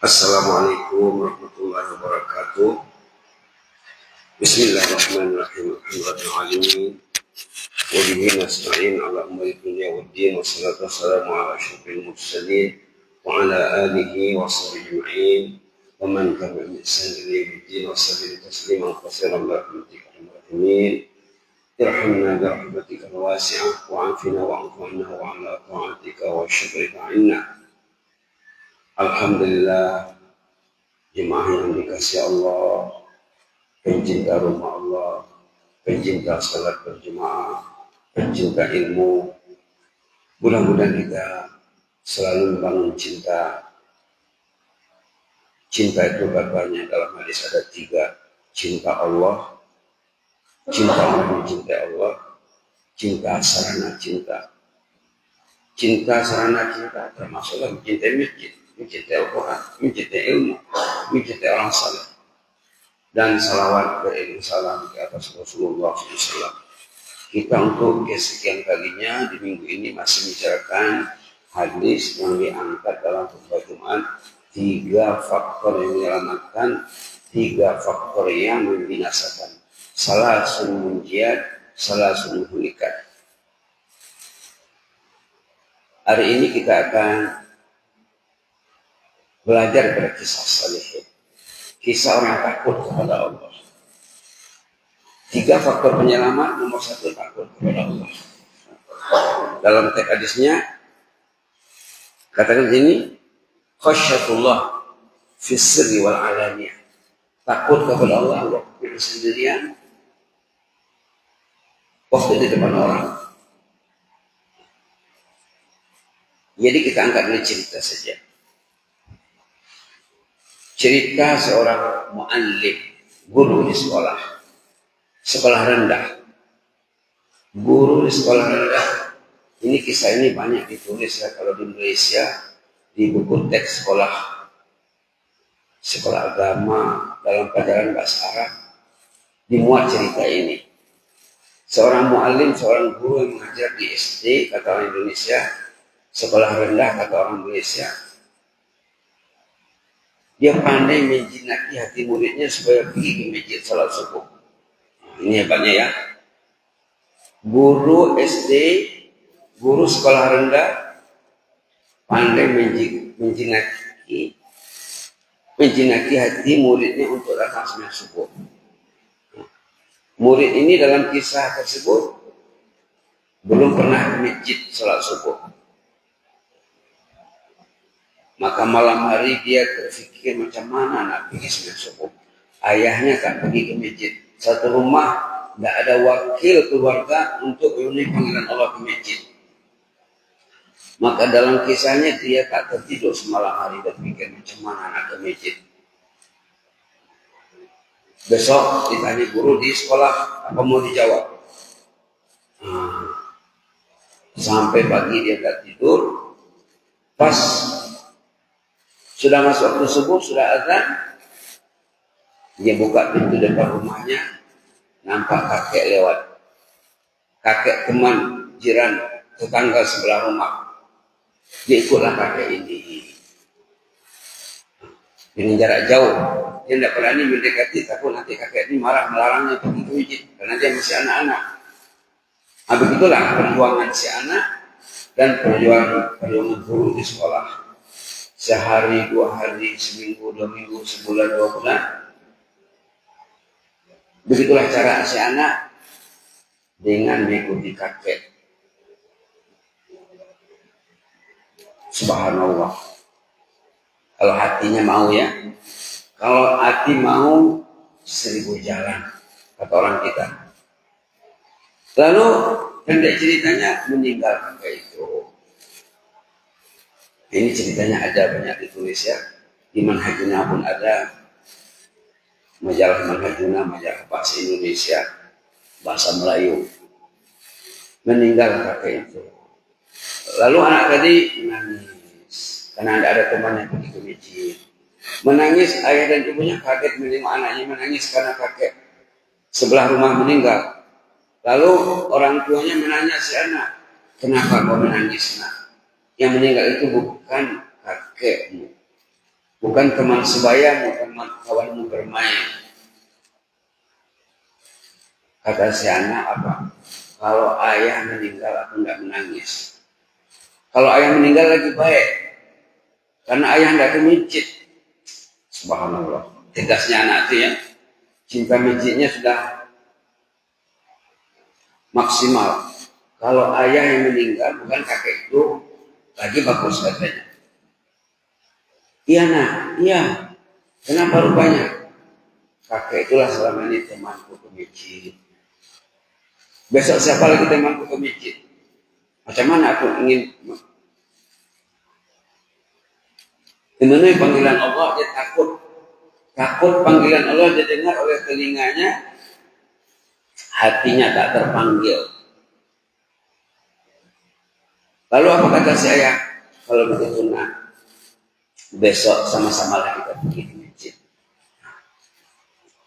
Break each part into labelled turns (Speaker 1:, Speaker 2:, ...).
Speaker 1: Assalamualaikum warahmatullahi wabarakatuh. Bismillahirrahmanirrahim. Alhamdulillahirrahmanirrahim. Wa bihi nasta'in ala umuri dunya waddin. Wassalatu wassalamu ala asyrafil mursalin wa ala alihi wa sahbihi ajma'in wa man tabi'ahum bi ihsan ila yaumiddin wa sallim tasliman katsiran la rahmatika rahimin. Irhamna bi rahmatika wasi'ah wa 'afina wa 'afina wa 'ala ta'atika wa syukrika 'inna. Alhamdulillah, jemaah yang dikasihi Allah, pencinta rumah Allah, pencinta salat berjemaah, pencinta ilmu. Mudah-mudahan kita selalu membangun cinta. Cinta itu bapaknya dalam hadis ada 3. Cinta Allah, cinta orang yang mencintai Allah, cinta sarana cinta. Cinta sarana cinta termasuklah mencintai masjid, mencintai Al-Quran, mencintai ilmu, mencintai orang saleh, dan salawat beriring salam ke atas Rasulullah SAW. Kita untuk kesekian kalinya di minggu ini masih membicarakan hadis yang diangkat dalam khutbah Jumat. 3 faktor yang menyelamatkan, 3 faktor yang membinasakan. Salasun munjiat, salasun hulikat. Hari ini kita akan belajar pada kisah salihin, kisah orang yang takut kepada Allah. 3 faktor penyelamat. Nomor 1, takut kepada Allah. Dalam teks hadisnya katakan ini, khasyatullah fi sirri wal alaniyah. Takut kepada Allah waktu sendirian, waktu di depan orang. Jadi kita angkat dari cerita saja. Cerita seorang muallim, guru di sekolah rendah. Guru di sekolah rendah. Ini kisah ini banyak ditulis ya kalau di Indonesia, di buku teks sekolah agama, dalam pelajaran bahasa Arab dimuat cerita ini. Seorang muallim, seorang guru yang mengajar di SD, kata orang Indonesia, sekolah rendah kata orang Indonesia. Dia pandai menjinaki hati muridnya supaya pergi ke masjid salat subuh. Ini hebatnya ya. Guru SD, guru sekolah rendah, pandai menjinaki hati muridnya untuk datang salat subuh. Murid ini dalam kisah tersebut belum pernah ke masjid salat subuh. Maka malam hari dia berpikir macam mana nak pergi salat subuh. Ayahnya tak pergi ke masjid. Satu rumah tidak ada wakil keluarga untuk memenuhi panggilan Allah ke masjid. Maka dalam kisahnya dia tak tertidur semalam hari berpikir macam mana nak ke masjid. Besok ditanya guru di sekolah, apa mau dijawab? Sampai pagi dia tak tidur. Pas sudah masuk waktu subuh, sudah azan, dia buka pintu depan rumahnya, nampak kakek lewat. Kakek teman jiran tetangga sebelah rumah. Dia ikutlah kakek ini dengan jarak jauh. Dia tidak berani mendekati, takut nanti kakek ini marah melarangnya pergi ke masjid karena dia masih anak-anak. Begitulah perjuangan si anak dan perjuangan guru di sekolah. Sehari, 2 hari, seminggu, 2 minggu, sebulan, 2 bulan. Begitulah cara si anak dengan mengikuti kakek. Subhanallah. Kalau hatinya mau ya. Kalau hati mau 1000 jalan, kata orang kita. Lalu pendek ceritanya meninggal kakek itu. Ini ceritanya ada banyak ditulis ya. Di Manhajuna pun ada. Majalah Manhajuna, majalah bahasa Indonesia, bahasa Melayu. Meninggal kakek itu. Lalu anak tadi menangis. Karena tidak ada teman yang pergi ke masjid. Menangis, ayah dan ibunya kaget menengok anaknya menangis karena kakek sebelah rumah meninggal. Lalu orang tuanya menanya si anak, kenapa kau menangis nak? Yang meninggal itu bukan kakekmu, bukan teman sebaya, bukan kawanmu bermain. Kata si anak apa? Kalau ayah meninggal aku nggak menangis. Kalau ayah meninggal lagi baik, karena ayah nggak ke masjid. Subhanallah. Tegasnya anak itu ya, cinta masjidnya sudah maksimal. Kalau ayah yang meninggal, bukan kakek itu, lagi bagus katanya. Iya nak, iya. Kenapa rupanya? Kakek itulah selama ini temanku ke masjid. Besok siapa lagi temanku ke masjid? Macam mana aku ingin memenuhi panggilan Allah, dia takut. Takut panggilan Allah didengar oleh telinganya, hatinya tak terpanggil. Lalu apa kata saya? Kalau begitu nak, besok sama-sama lah kita pergi ke masjid.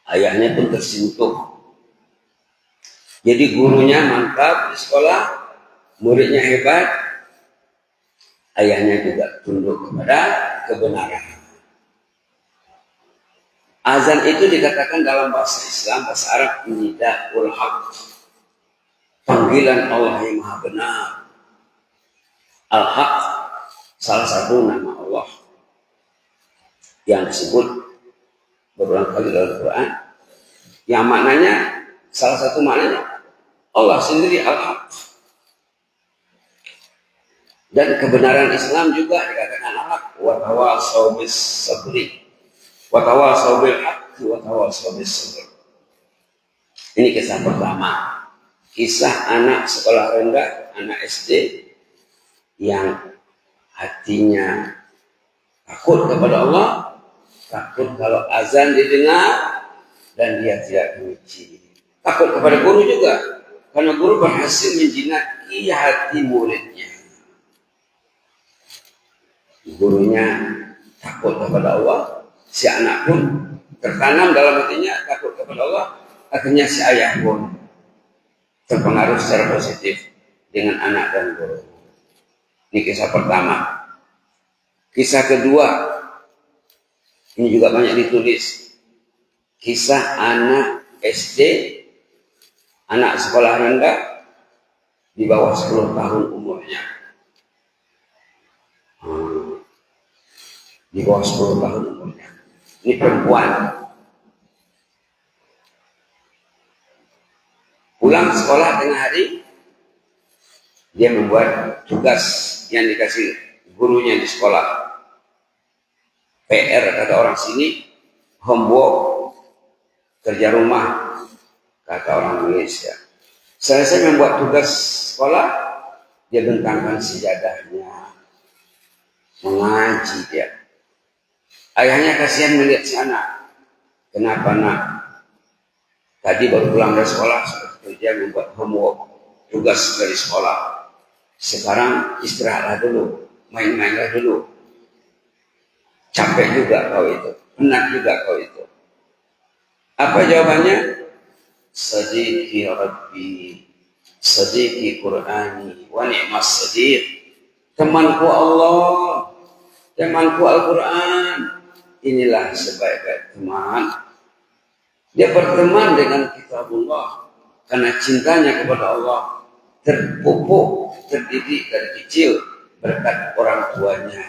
Speaker 1: Ayahnya pun tersentuh. Jadi gurunya mantap di sekolah, muridnya hebat, ayahnya juga tunduk kepada kebenaran. Azan itu dikatakan dalam bahasa Islam, bahasa Arab, nida'ul haq. Panggilan Allah yang maha benar. Al-haq, salah satu nama Allah yang disebut berulang kali dalam Quran. Yang maknanya, salah satu maknanya, Allah sendiri al-haq. Dan kebenaran Islam juga dikatakan al-haq. Wa tawassaw bis sabri. Wa tawassaw bil haqqi wa tawassaw bis sabr. Ini kisah pertama. Kisah anak sekolah rendah, anak SD yang hatinya takut kepada Allah, takut kalau azan didengar dan dia tidak benci. Takut kepada guru juga, karena guru berhasil menjinaki hati muridnya. Gurunya takut kepada Allah, si anak pun tertanam dalam hatinya takut kepada Allah. Akhirnya si ayah pun terpengaruh secara positif dengan anak dan guru. Ini kisah pertama. Kisah kedua, ini juga banyak ditulis. Kisah anak SD, anak sekolah rendah, di bawah 10 tahun umurnya. Di bawah 10 tahun umurnya. Ini perempuan. Pulang sekolah tengah hari, dia membuat tugas yang dikasih gurunya di sekolah. PR kata orang sini, homework, kerja rumah, kata orang Indonesia. Selesai membuat tugas sekolah, dia bentangkan sejadahnya, mengaji dia. Ayahnya kasihan melihat si anak. Kenapa nak? Tadi baru pulang dari sekolah, dia membuat homework, tugas dari sekolah. Sekarang istirahatlah dulu, main-mainlah dulu. Capek juga kau itu, penat juga kau itu. Apa jawabannya? Sadiqi Rabbi, Sadiqi Qur'ani, wa ni'mas sadiq. Temanku Allah, temanku Al-Quran. Inilah sebaik-baik teman. Dia berteman dengan kitabullah karena cintanya kepada Allah terpupuk, terdidik dari kecil berkat orang tuanya.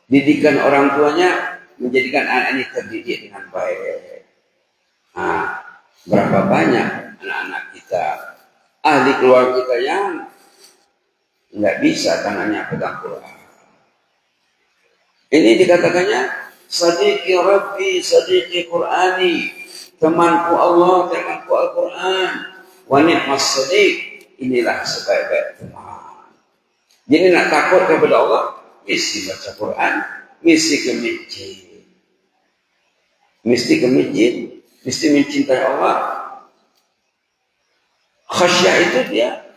Speaker 1: Didikan orang tuanya menjadikan anak ini terdidik dengan baik. Nah, berapa banyak anak-anak kita, ahli keluarga kita yang nggak bisa tangannya pegang Quran. Ini dikatakannya Sadiqi Rabbi, Sadiqi Qur'ani, temanku Allah, temanku Al-Quran, wa ni'mas sadiq. Inilah sebaik-baik teman. Jadi nak takut kepada Allah, mesti baca Quran, mesti ke masjid. Mesti ke masjid, mesti mencintai Allah. Khasyah itu dia,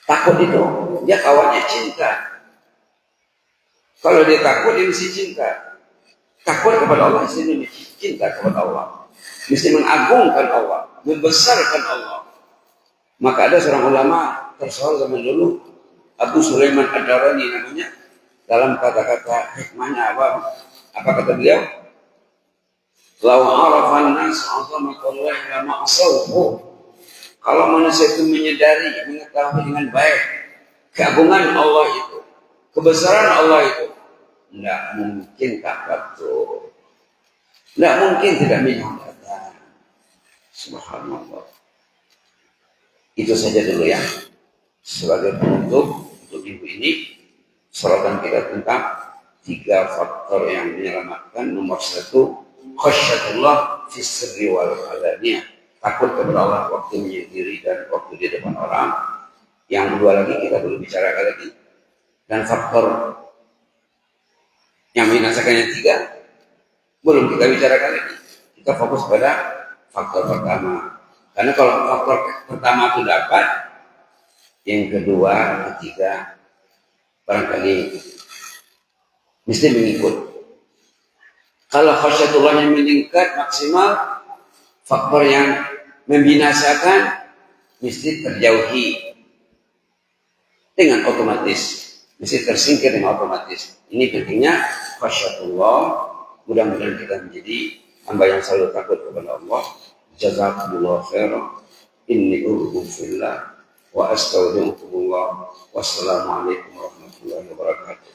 Speaker 1: takut itu, dia kawannya cinta. Kalau dia takut, dia mesti cinta. Takut kepada Allah, mesti cinta kepada Allah. Mesti mengagungkan Allah, membesarkan Allah. Maka ada seorang ulama tersoal zaman dulu, Abu Sulaiman Ad-Darani namanya. dalam kata-kata hikmahnya apa? Apa kata beliau? Lau arafan nas azamatallahi lama asawhu. Kalau manusia itu menyadari, mengetahui dengan baik keagungan Allah itu, kebesaran Allah itu, tidak mungkin tak betul. Tidak mungkin tidak menyatakan. Subhanallah. Itu saja dulu ya. Sebagai penutup untuk minggu ini, sorotan kita tentang 3 faktor yang menyelamatkan. Nomor 1, khasyatullah fi sirri wal alaniyah. Takut kepada Allah waktu menyendiri dan waktu di depan orang. Yang kedua lagi kita belum bicarakan lagi. Dan faktor yang membinasakan yang 3 belum kita bicarakan lagi. Kita fokus pada faktor pertama. Karena kalau faktor pertama itu dapat, yang kedua, ketiga barangkali mesti mengikut. Kalau khasyatullahnya meningkat maksimal, faktor yang membinasakan mesti terjauhi dengan otomatis, mesti tersingkir dengan otomatis. Ini pentingnya khasyatullah. Mudah-mudahan kita menjadi hamba yang selalu takut kepada Allah. Jazakumullah khairan. Inni uridhu fillah wa astaghfirullah. Wassalamualaikum warahmatullahi wabarakatuh.